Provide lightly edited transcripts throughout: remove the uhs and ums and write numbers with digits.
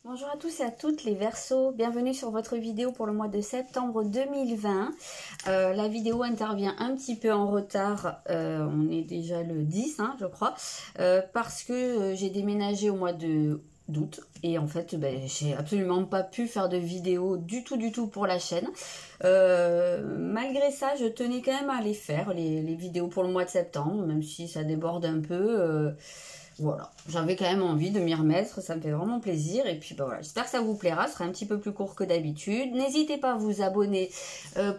Bonjour à tous et à toutes les Verseaux, bienvenue sur votre vidéo pour le mois de septembre 2020. La vidéo intervient un petit peu en retard, on est déjà le 10 je crois, parce que j'ai déménagé au mois d'août et en fait j'ai absolument pas pu faire de vidéo du tout pour la chaîne. Malgré ça je tenais quand même à les faire, les vidéos pour le mois de septembre, même si ça déborde un peu. Voilà, j'avais quand même envie de m'y remettre, ça me fait vraiment plaisir. Et puis voilà, j'espère que ça vous plaira, ce sera un petit peu plus court que d'habitude. N'hésitez pas à vous abonner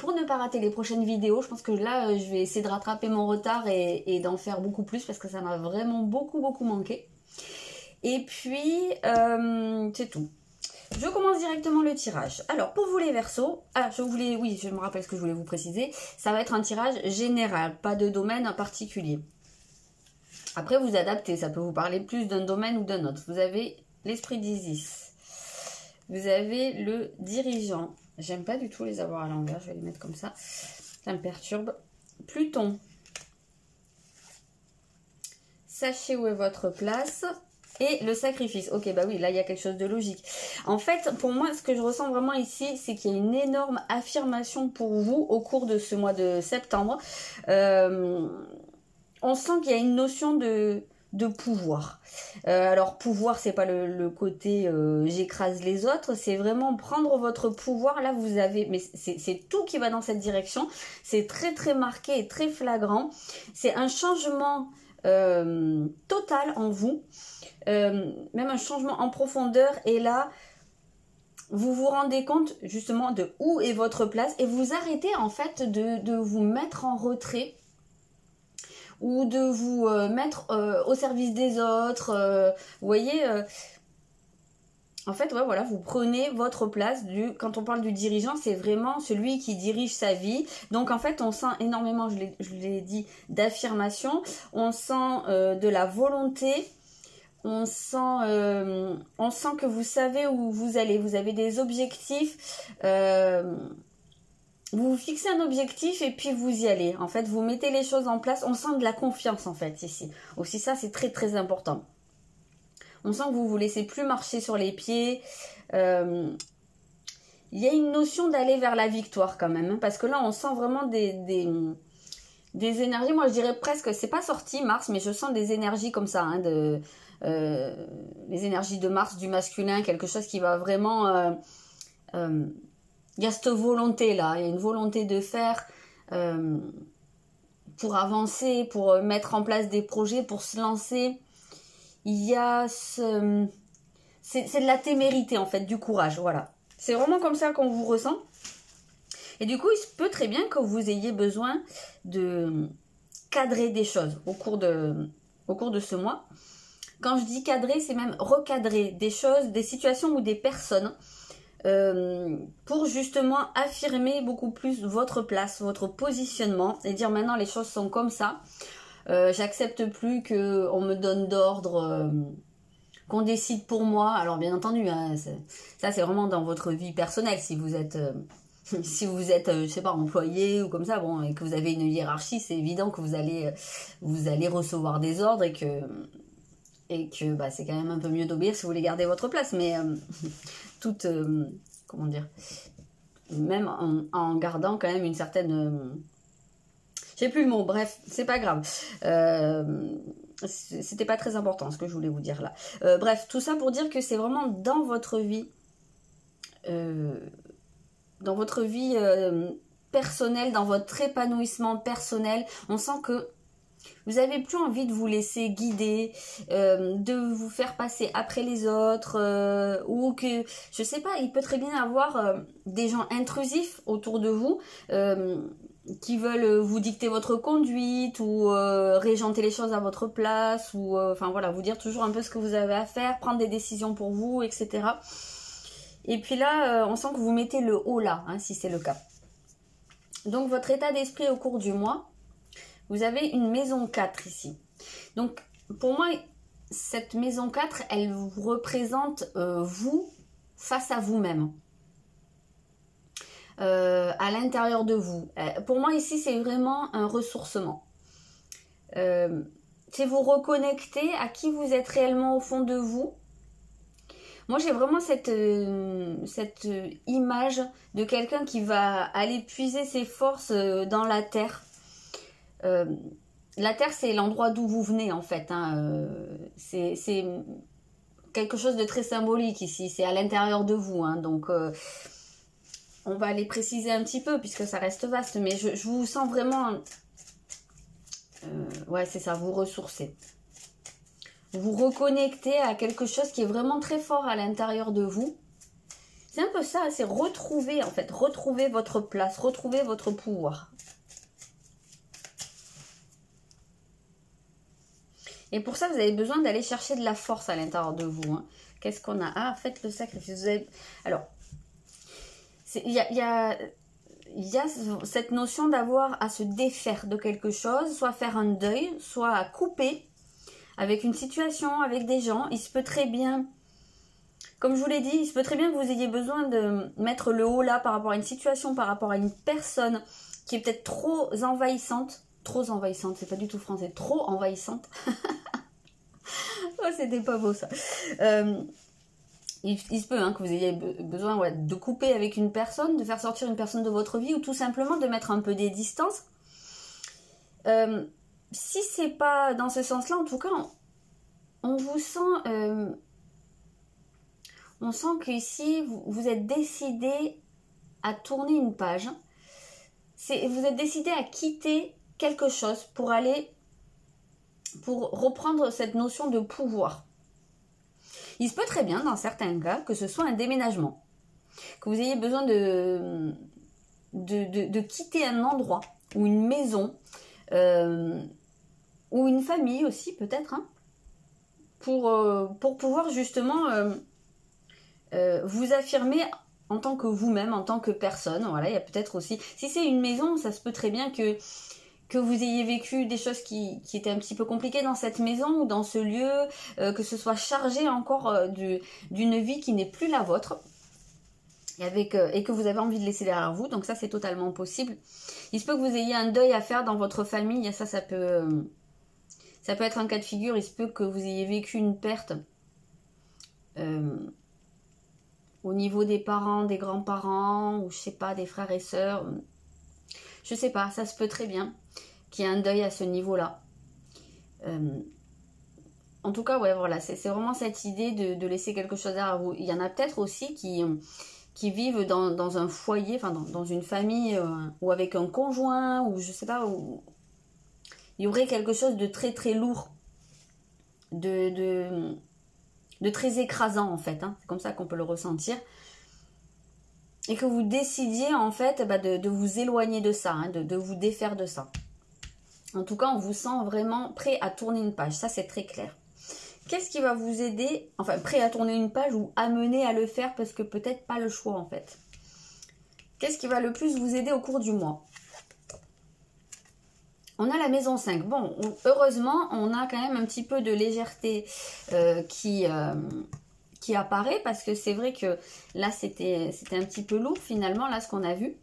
pour ne pas rater les prochaines vidéos. Je pense que là, je vais essayer de rattraper mon retard et d'en faire beaucoup plus parce que ça m'a vraiment beaucoup manqué. Et puis, c'est tout. Je commence directement le tirage. Alors, pour vous les Verseaux, je me rappelle ce que je voulais vous préciser. Ça va être un tirage général, pas de domaine en particulier. Après, vous adaptez, ça peut vous parler plus d'un domaine ou d'un autre. Vous avez l'esprit d'Isis. Vous avez le dirigeant. J'aime pas du tout les avoir à l'envers, je vais les mettre comme ça. Ça me perturbe. Pluton. Sachez où est votre place. Et le sacrifice. Ok, bah oui, là, il y a quelque chose de logique. En fait, pour moi, ce que je ressens vraiment ici, c'est qu'il y a une énorme affirmation pour vous au cours de ce mois de septembre. On sent qu'il y a une notion de pouvoir. Alors pouvoir, c'est pas le côté j'écrase les autres, c'est vraiment prendre votre pouvoir. Là vous avez, mais c'est tout qui va dans cette direction. C'est très marqué et très flagrant. C'est un changement total en vous, même un changement en profondeur. Et là vous vous rendez compte justement de où est votre place et vous arrêtez en fait de vous mettre en retrait ou de vous mettre au service des autres. Vous voyez, en fait, ouais, voilà, vous prenez votre place. Quand on parle du dirigeant, c'est vraiment celui qui dirige sa vie. Donc, en fait, on sent énormément, je l'ai dit, d'affirmation. On sent de la volonté. On sent que vous savez où vous allez. Vous avez des objectifs. Vous vous fixez un objectif et puis vous y allez. En fait, vous mettez les choses en place. On sent de la confiance en fait ici. Aussi ça, c'est très important. On sent que vous vous laissez plus marcher sur les pieds. Il y a une notion d'aller vers la victoire quand même. Parce que là, on sent vraiment des énergies. Moi, je dirais presque, c'est pas sorti Mars, mais je sens des énergies comme ça. Les énergies de Mars, du masculin. Quelque chose qui va vraiment... il y a cette volonté là, il y a une volonté de faire pour avancer, pour mettre en place des projets, pour se lancer. Il y a c'est de la témérité en fait, du courage, voilà. C'est vraiment comme ça qu'on vous ressent. Et du coup, il se peut très bien que vous ayez besoin de cadrer des choses au cours de ce mois. Quand je dis cadrer, c'est même recadrer des choses, des situations ou des personnes. Pour justement affirmer beaucoup plus votre place, votre positionnement et dire maintenant les choses sont comme ça. J'accepte plus qu'on me donne d'ordre, qu'on décide pour moi. Alors bien entendu, ça c'est vraiment dans votre vie personnelle. Si vous êtes, je sais pas, employé ou comme ça, bon, et que vous avez une hiérarchie, c'est évident que vous allez recevoir des ordres et que c'est quand même un peu mieux d'obéir si vous voulez garder votre place, mais comment dire, même en gardant quand même une certaine... j'ai plus le mot, bref, c'est pas grave. C'était pas très important ce que je voulais vous dire là. Bref, tout ça pour dire que c'est vraiment dans votre vie, personnelle, dans votre épanouissement personnel, on sent que vous n'avez plus envie de vous laisser guider, de vous faire passer après les autres, ou que, je sais pas, il peut très bien avoir des gens intrusifs autour de vous qui veulent vous dicter votre conduite ou régenter les choses à votre place, ou enfin voilà, vous dire toujours un peu ce que vous avez à faire, prendre des décisions pour vous, etc. Et puis là, on sent que vous mettez le haut là, si c'est le cas. Donc votre état d'esprit au cours du mois, vous avez une maison 4 ici. Donc, pour moi, cette maison 4, elle vous représente vous face à vous-même. À l'intérieur de vous. Pour moi, ici, c'est vraiment un ressourcement. C'est vous reconnecter à qui vous êtes réellement au fond de vous. Moi, j'ai vraiment cette image de quelqu'un qui va aller puiser ses forces dans la terre. La terre, c'est l'endroit d'où vous venez, en fait. Hein. C'est quelque chose de très symbolique ici. C'est à l'intérieur de vous. Hein. Donc, on va aller préciser un petit peu, puisque ça reste vaste. Mais je vous sens vraiment... ouais, c'est ça, vous ressourcer. Vous reconnecter à quelque chose qui est vraiment très fort à l'intérieur de vous. C'est un peu ça, c'est retrouver, en fait. Retrouver votre place, retrouver votre pouvoir. Et pour ça, vous avez besoin d'aller chercher de la force à l'intérieur de vous. Hein. Qu'est-ce qu'on a? Ah, faites le sacrifice. Vous avez... Alors, il y a cette notion d'avoir à se défaire de quelque chose, soit faire un deuil, soit à couper avec une situation, avec des gens. Il se peut très bien, comme je vous l'ai dit, il se peut très bien que vous ayez besoin de mettre le haut là par rapport à une situation, par rapport à une personne qui est peut-être trop envahissante. Trop envahissante, c'est pas du tout français, trop envahissante. Oh, c'était pas beau ça. Il se peut hein, que vous ayez besoin de couper avec une personne, de faire sortir une personne de votre vie ou tout simplement de mettre un peu des distances. Si c'est pas dans ce sens-là, en tout cas, on vous sent... on sent qu'ici, vous êtes décidé à tourner une page. Vous êtes décidé à quitter quelque chose pour reprendre cette notion de pouvoir. Il se peut très bien, dans certains cas, que ce soit un déménagement. Que vous ayez besoin de quitter un endroit ou une maison ou une famille aussi peut-être hein, pour pouvoir justement vous affirmer en tant que vous-même, en tant que personne. Voilà, il y a peut-être aussi... Si c'est une maison, ça se peut très bien que vous ayez vécu des choses qui étaient un petit peu compliquées dans cette maison ou dans ce lieu, que ce soit chargé encore d'une vie qui n'est plus la vôtre et que vous avez envie de laisser derrière vous. Donc ça, c'est totalement possible. Il se peut que vous ayez un deuil à faire dans votre famille. Ça peut être un cas de figure. Il se peut que vous ayez vécu une perte au niveau des parents, des grands-parents, ou je sais pas, des frères et sœurs. Je sais pas, ça se peut très bien qu'il y ait un deuil à ce niveau-là. En tout cas, ouais, voilà, c'est vraiment cette idée de laisser quelque chose derrière vous. Il y en a peut-être aussi qui vivent dans un foyer, enfin dans une famille, ou avec un conjoint, ou je sais pas, où il y aurait quelque chose de très très lourd, de très écrasant en fait, hein. C'est comme ça qu'on peut le ressentir. Et que vous décidiez en fait de vous éloigner de ça, hein, de vous défaire de ça. En tout cas, on vous sent vraiment prêt à tourner une page, ça c'est très clair. Qu'est-ce qui va vous aider, enfin prêt à tourner une page ou amener à le faire parce que peut-être pas le choix en fait. Qu'est-ce qui va le plus vous aider au cours du mois? On a la maison 5. Bon, heureusement, on a quand même un petit peu de légèreté qui apparaît parce que c'est vrai que là, c'était un petit peu lourd finalement, là, ce qu'on a vu.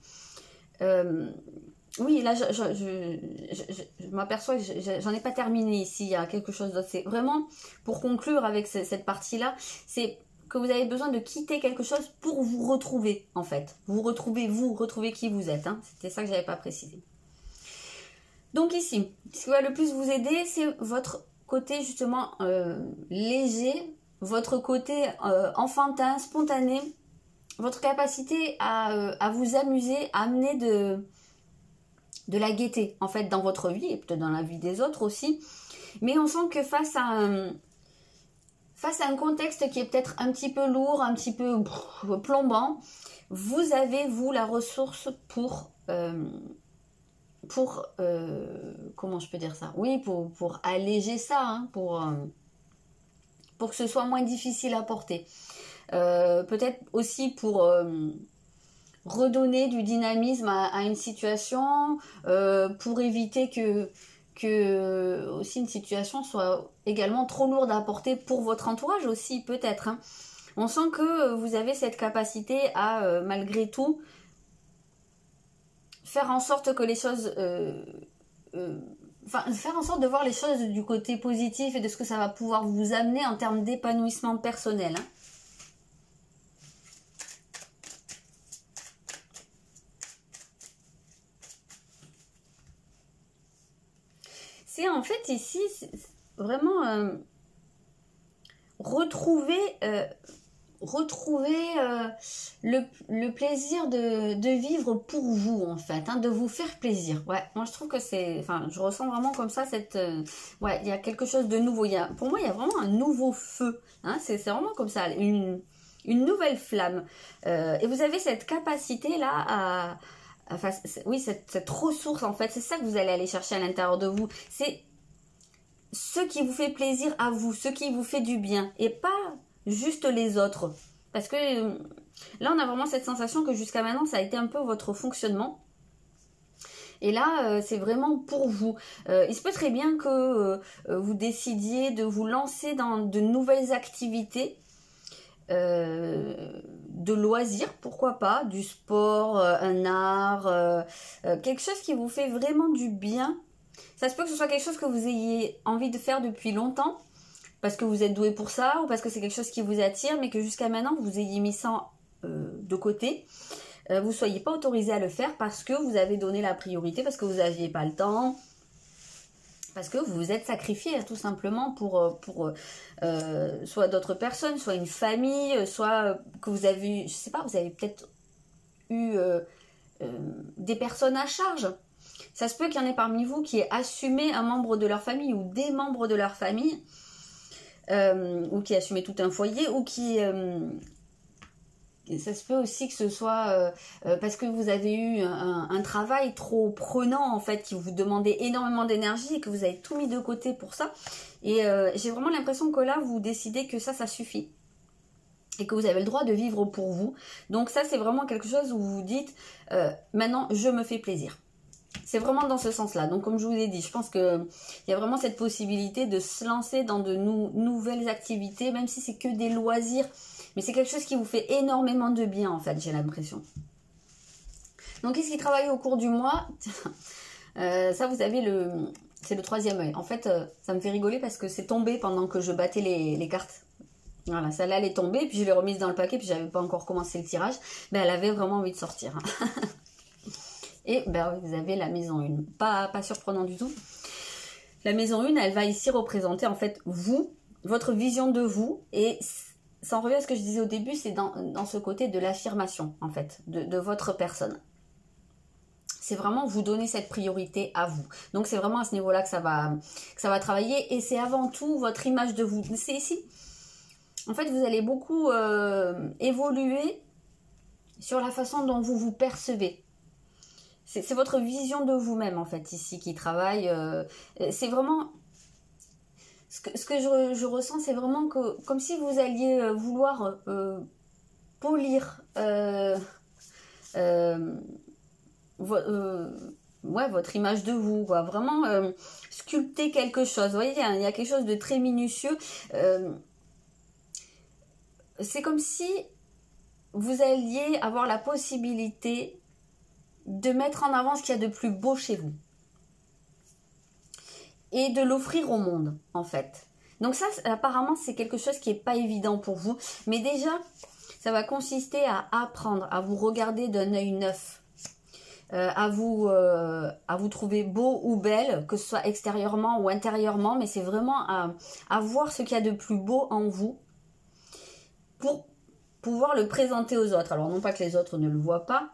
Oui, là, je m'aperçois que j'en ai pas terminé ici, il y a quelque chose d'autre. C'est vraiment, pour conclure avec cette partie-là, c'est que vous avez besoin de quitter quelque chose pour vous retrouver, en fait. Vous retrouvez qui vous êtes. Hein. C'était ça que j'avais pas précisé. Donc ici, ce qui va le plus vous aider, c'est votre côté justement léger, votre côté enfantin, spontané, votre capacité à vous amuser, à amener de la gaieté en fait dans votre vie et peut-être dans la vie des autres aussi. Mais on sent que face à un contexte qui est peut-être un petit peu lourd, un petit peu plombant, vous avez vous la ressource pour comment je peux dire ça? Oui, pour alléger ça, hein, pour que ce soit moins difficile à porter. Peut-être aussi pour redonner du dynamisme à une situation, pour éviter que aussi une situation soit également trop lourde à porter pour votre entourage aussi, peut-être. Hein. On sent que vous avez cette capacité à, malgré tout, faire en sorte que les choses... faire en sorte de voir les choses du côté positif et de ce que ça va pouvoir vous amener en termes d'épanouissement personnel. Hein. C'est en fait ici, vraiment retrouver le plaisir de vivre pour vous, en fait, hein, de vous faire plaisir. Ouais, moi je trouve que c'est, enfin, je ressens vraiment comme ça cette, ouais, il y a quelque chose de nouveau. Pour moi, il y a vraiment un nouveau feu. Hein, c'est vraiment comme ça, une nouvelle flamme. Et vous avez cette capacité là enfin, oui, cette ressource en fait, c'est ça que vous allez aller chercher à l'intérieur de vous. C'est ce qui vous fait plaisir à vous, ce qui vous fait du bien, et pas juste les autres. Parce que là, on a vraiment cette sensation que jusqu'à maintenant, ça a été un peu votre fonctionnement. Et là, c'est vraiment pour vous. Il se peut très bien que vous décidiez de vous lancer dans de nouvelles activités, de loisirs, pourquoi pas, du sport, un art, quelque chose qui vous fait vraiment du bien. Ça se peut que ce soit quelque chose que vous ayez envie de faire depuis longtemps, parce que vous êtes doué pour ça, ou parce que c'est quelque chose qui vous attire, mais que jusqu'à maintenant, vous ayez mis ça de côté. Vous ne soyez pas autorisé à le faire parce que vous avez donné la priorité, parce que vous n'aviez pas le temps, parce que vous vous êtes sacrifié tout simplement pour soit d'autres personnes, soit une famille, soit que vous avez, je sais pas, vous avez peut-être eu des personnes à charge. Ça se peut qu'il y en ait parmi vous qui aient assumé un membre de leur famille ou des membres de leur famille, ou qui assumaient tout un foyer, ou qui... ça se peut aussi que ce soit parce que vous avez eu un travail trop prenant en fait, qui vous demandait énormément d'énergie et que vous avez tout mis de côté pour ça. Et j'ai vraiment l'impression que là, vous décidez que ça suffit. Et que vous avez le droit de vivre pour vous. Donc ça, c'est vraiment quelque chose où vous vous dites, maintenant, je me fais plaisir. C'est vraiment dans ce sens-là. Donc comme je vous ai dit, je pense qu'il y a vraiment cette possibilité de se lancer dans de nouvelles activités, même si c'est que des loisirs. Mais c'est quelque chose qui vous fait énormément de bien, en fait, j'ai l'impression. Donc, qu'est-ce qui travaille au cours du mois? Ça, vous avez c'est le troisième œil. En fait, ça me fait rigoler parce que c'est tombé pendant que je battais les cartes. Voilà, celle-là, elle est tombée, puis je l'ai remise dans le paquet, puis j'avais pas encore commencé le tirage. Ben, elle avait vraiment envie de sortir. Hein. Et ben, vous avez la maison 1. Pas surprenant du tout. La maison 1, elle va ici représenter, en fait, vous, votre vision de vous, et... ça en revient à ce que je disais au début, c'est dans ce côté de l'affirmation, en fait, de votre personne. C'est vraiment vous donner cette priorité à vous. Donc, c'est vraiment à ce niveau-là que ça va travailler. Et c'est avant tout votre image de vous. C'est ici. En fait, vous allez beaucoup évoluer sur la façon dont vous vous percevez. C'est votre vision de vous-même, en fait, ici, qui travaille. C'est vraiment... Ce que je ressens, c'est vraiment que, comme si vous alliez vouloir polir votre image de vous, quoi. Vraiment sculpter quelque chose. Vous voyez, il y a quelque chose de très minutieux. C'est comme si vous alliez avoir la possibilité de mettre en avant ce qu'il y a de plus beau chez vous. Et de l'offrir au monde, en fait. Donc ça, apparemment, c'est quelque chose qui n'est pas évident pour vous. Mais déjà, ça va consister à apprendre, à vous regarder d'un œil neuf. À vous trouver beau ou belle, que ce soit extérieurement ou intérieurement. Mais c'est vraiment à voir ce qu'il y a de plus beau en vous pour pouvoir le présenter aux autres. Alors, non pas que les autres ne le voient pas,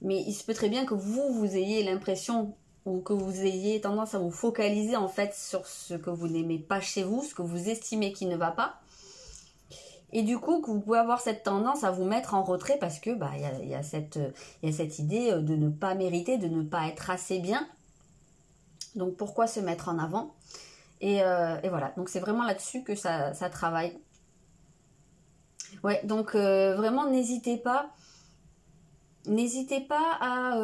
mais il se peut très bien que vous ayez l'impression... ou que vous ayez tendance à vous focaliser en fait sur ce que vous n'aimez pas chez vous, ce que vous estimez qui ne va pas. Et du coup, que vous pouvez avoir cette tendance à vous mettre en retrait parce que il y a cette idée de ne pas mériter, de ne pas être assez bien. Donc pourquoi se mettre en avant? Et voilà, donc c'est vraiment là-dessus que ça travaille. Ouais, donc vraiment n'hésitez pas à...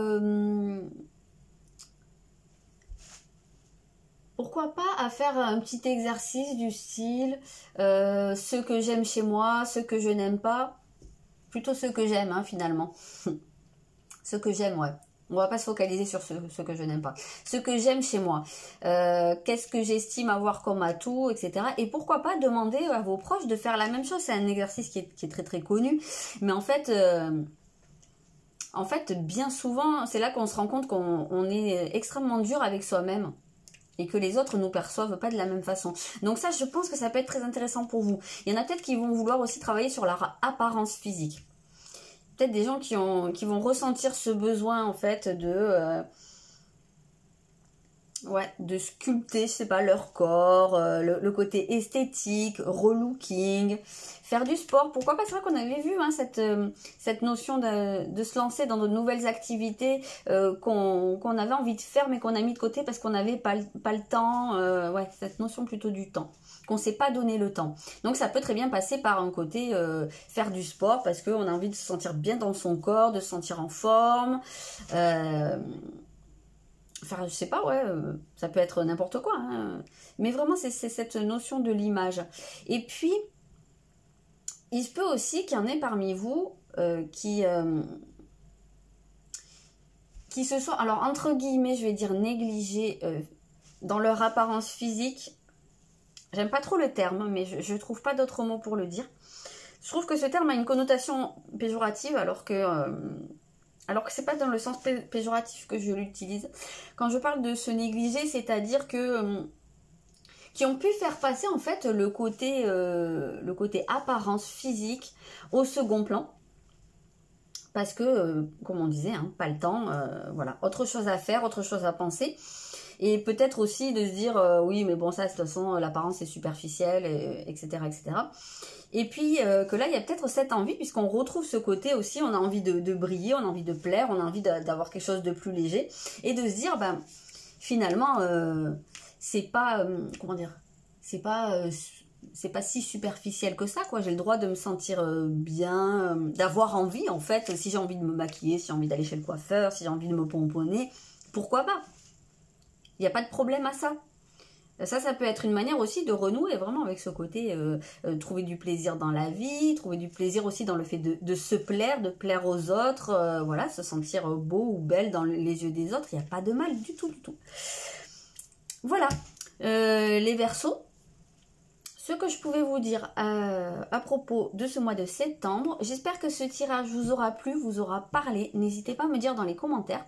pourquoi pas à faire un petit exercice du style ce que j'aime chez moi, ce que je n'aime pas. Plutôt ce que j'aime, hein, finalement. Ce que j'aime, ouais. On va pas se focaliser sur ce que je n'aime pas. Ce que j'aime chez moi. Qu'est-ce que j'estime avoir comme atout, etc. Et pourquoi pas demander à vos proches de faire la même chose. C'est un exercice qui est très très connu. Mais en fait, bien souvent, c'est là qu'on se rend compte qu'on est extrêmement dur avec soi-même. et que les autres ne nous perçoivent pas de la même façon. Donc ça, je pense que ça peut être très intéressant pour vous. Il y en a peut-être qui vont vouloir aussi travailler sur leur apparence physique. Peut-être des gens qui vont ressentir ce besoin en fait de sculpter, je sais pas, leur corps, le côté esthétique, relooking, faire du sport. Pourquoi pas? C'est vrai qu'on avait vu hein, cette notion de se lancer dans de nouvelles activités qu'on avait envie de faire mais qu'on a mis de côté parce qu'on n'avait pas le temps. Ouais, cette notion plutôt du temps, qu'on ne s'est pas donné le temps. Donc ça peut très bien passer par un côté faire du sport parce qu'on a envie de se sentir bien dans son corps, de se sentir en forme. Enfin, je sais pas, ouais, ça peut être n'importe quoi. Hein. Mais vraiment, c'est cette notion de l'image. Et puis, il se peut aussi qu'il y en ait parmi vous qui se sont, alors entre guillemets, je vais dire négligés dans leur apparence physique. J'aime pas trop le terme, mais je trouve pas d'autre mot pour le dire. Je trouve que ce terme a une connotation péjorative, alors que c'est pas dans le sens péjoratif que je l'utilise. Quand je parle de se négliger, c'est-à-dire que qui ont pu faire passer en fait le côté apparence physique au second plan. Parce que, comme on disait, hein, pas le temps, voilà, autre chose à faire, autre chose à penser. Et peut-être aussi de se dire, oui, mais bon, ça, de toute façon, l'apparence est superficielle, etc., etc. Et puis, que là, il y a peut-être cette envie, puisqu'on retrouve ce côté aussi, on a envie de briller, on a envie de plaire, on a envie d'avoir quelque chose de plus léger. Et de se dire, ben, finalement, c'est pas, comment dire, c'est pas si superficiel que ça, quoi. J'ai le droit de me sentir bien, d'avoir envie, en fait, si j'ai envie de me maquiller, si j'ai envie d'aller chez le coiffeur, si j'ai envie de me pomponner, pourquoi pas? Il n'y a pas de problème à ça. Ça peut être une manière aussi de renouer vraiment avec ce côté, trouver du plaisir dans la vie, trouver du plaisir aussi dans le fait de se plaire, de plaire aux autres, voilà, se sentir beau ou belle dans les yeux des autres, il n'y a pas de mal du tout, du tout. Voilà, les Verseaux, ce que je pouvais vous dire à propos de ce mois de septembre. J'espère que ce tirage vous aura plu, vous aura parlé. N'hésitez pas à me dire dans les commentaires.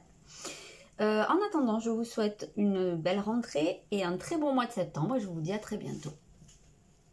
En attendant, je vous souhaite une belle rentrée et un très bon mois de septembre et je vous dis à très bientôt.